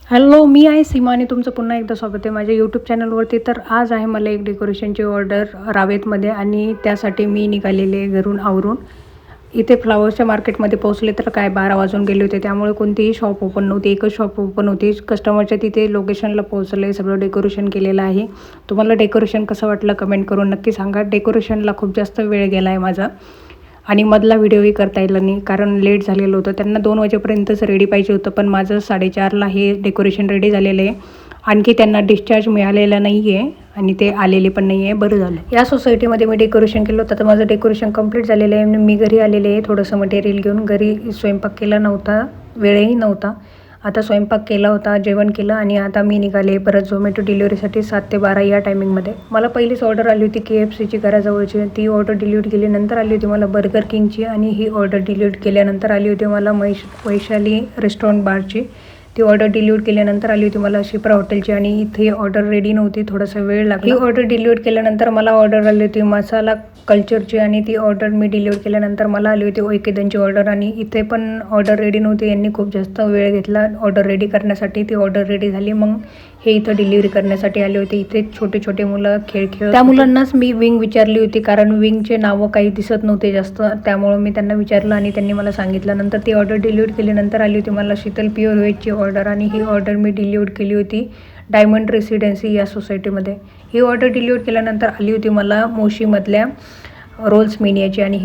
Hello, मी आहे सीमा आणि तुमचं पुन्हा एकदा स्वागत आहे माझ्या यूट्यूब चॅनलवरती. तर आज आहे मला एक डेकोरेशनची ऑर्डर रावेतमध्ये आणि त्यासाठी मी निघालेले घरून आवरून. इथे फ्लावर्सच्या मार्केटमध्ये पोहोचले तर काय 12 वाजून गेले होते, त्यामुळे कोणतीही शॉप ओपन नव्हती. एकच शॉप ओपन होती. कस्टमरच्या तिथे लोकेशनला पोहोचले, सगळं डेकोरेशन केलेलं आहे. तुम्हाला डेकोरेशन कसं वाटलं कमेंट करून नक्की सांगा. डेकोरेशनला खूप जास्त वेळ गेला आहे माझा आणि मधला व्हिडिओही करता येईल नाही कारण लेट झालेलं होतं. त्यांना 2 वाजेपर्यंतच रेडी पाहिजे होतं, पण माझं 4:30ला हे डेकोरेशन रेडी झालेलं आहे. आणखी त्यांना डिस्चार्ज मिळालेला नाही आहे आणि ते आलेले पण नाही आहे. बरं झालं. या सोसायटीमध्ये मी डेकोरेशन केलं होतं, तर माझं डेकोरेशन कंप्लीट झालेलं आहे. मी घरी आलेले आहे थोडंसं मटेरियल घेऊन. घरी स्वयंपाक केला नव्हता, वेळही नव्हता. आता स्वयंपाक केला होता, जेवण केलं आणि आता मी निघाले परत झोमॅटो डिलिव्हरीसाठी 7 ते 12 या टायमिंगमध्ये. मला पहिलीच ऑर्डर आली होती KFCची घराजवळची. ती ऑर्डर डिलीट केली. नंतर आली होती मला बर्गर किंगची आणि ही ऑर्डर डिलीट केल्यानंतर आली होती मला वैशाली रेस्टॉरंट बारची. ती ऑर्डर डिलीट केल्यानंतर आली होती मला शिप्रा हॉटेलची आणि इथे ऑर्डर रेडी नव्हती, थोडासा वेळ लागला. ही ऑर्डर डिलीट केल्यानंतर मला ऑर्डर आली होती मसाला कल्चरची आणि ती ऑर्डर मी डिलीट केल्यानंतर मला आली होती ओकेदनची ऑर्डर आणि इथे पण ऑर्डर रेडी नव्हती. यांनी खूप जास्त वेळ घेतला ऑर्डर रेडी करण्यासाठी. ती ऑर्डर रेडी झाली, मग हे इथं डिलिव्हरी करण्यासाठी आले होते. इथे छोटे छोटे मुलं खेळत, त्या मुलांनाच मी विंग विचारली होती कारण विंगचे नावं काही दिसत नव्हते जास्त, त्यामुळं मी त्यांना विचारलं आणि त्यांनी मला सांगितलं. नंतर ती ऑर्डर डिलीट केल्यानंतर आली होती मला शीतल प्युअर व्हेजची ऑर्डर आणि ही ऑर्डर मी डिलीट केली होती डायमंड रेसिडेन्सी या सोसायटीमध्ये. ही ऑर्डर डिलीट केल्यानंतर आली होती मला मोशीमधल्या रोल्स मेनियाची आणि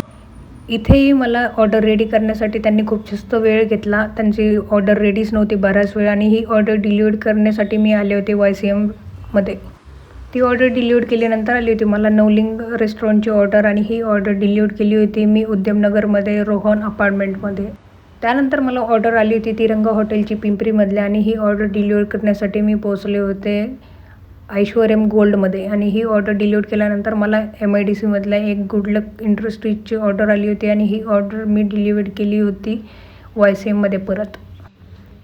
इथेही मला ऑर्डर रेडी करण्यासाठी त्यांनी खूप जास्त वेळ घेतला. त्यांची ऑर्डर रेडीच नव्हती बराच वेळ आणि ही ऑर्डर डिलीट करण्यासाठी मी आले होते YCMमध्ये. ती ऑर्डर डिलीट केल्यानंतर आली होती मला नवलिंग रेस्टॉरंटची ऑर्डर आणि ही ऑर्डर डिलीट केली होती मी उद्यमनगरमध्ये रोहन अपार्टमेंटमध्ये. त्यानंतर मला ऑर्डर आली होती तिरंगा हॉटेलची पिंपरीमधल्या आणि ही ऑर्डर डिलीट करण्यासाठी मी पोहोचले होते ऐश्वर्यम गोल्डमध्ये आणि ही ऑर्डर डिलीट केल्यानंतर मला MIDCमधल्या एक गुडलक इंडस्ट्रीजची ऑर्डर आली होती आणि ही ऑर्डर मी डिलिव्हर केली होती YCMमध्ये परत.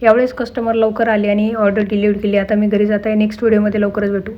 यावेळेस कस्टमर लवकर आले आणि ही ऑर्डर डिलीट केली. आता मी घरी जात आहे. नेक्स्ट व्हिडिओमध्ये लवकरच भेटू.